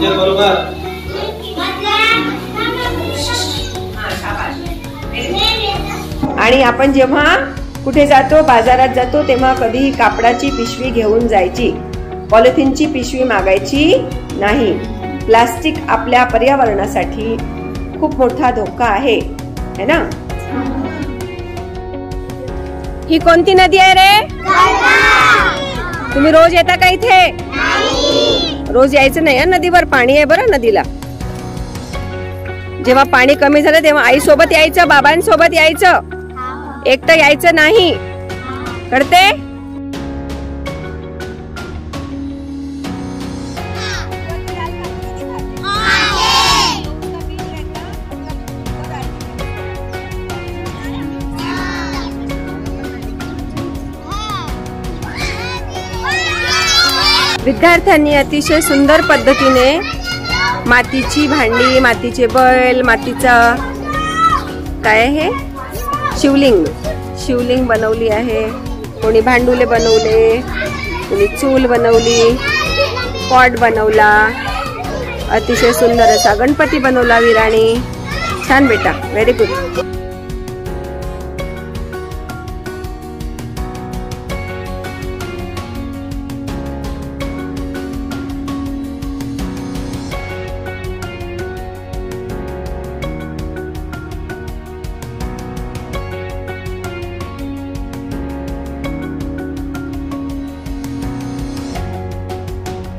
अंजल बरोबर. आणि आपण जेव्हा कुठे जातो, बाजारात जातो, तेव्हा कधीही कापडाची पिशवी घेऊन जायची, पॉलिथिनची पिशवी मागायची नाही. प्लास्टिक आपल्या पर्यावरणासाठी खूप मोठा धोका आहे, है ना. ही कोणती नदी आहे रे? तुम्ही रोज येता का इथे? रोज यायचं नाही. नदीवर पाणी आहे बरं. नदीला जेव्हा पाणी कमी झालं तेव्हा आई सोबत यायचं, बाबांसोबत यायचं, एकटं यायचं नाही, कळते? विद्यार्थ्यांनी अतिशय सुंदर पद्धतीने मातीची भांडी, मातीचे बैल, मातीचा काय हे शिवलिंग बनवली आहे. कोणी भांडुले बनवले, कोणी चूल बनवली, पॉट बनवला, अतिशय सुंदर असा गणपती बनवला वीराणी. छान बेटा, व्हेरी गुड.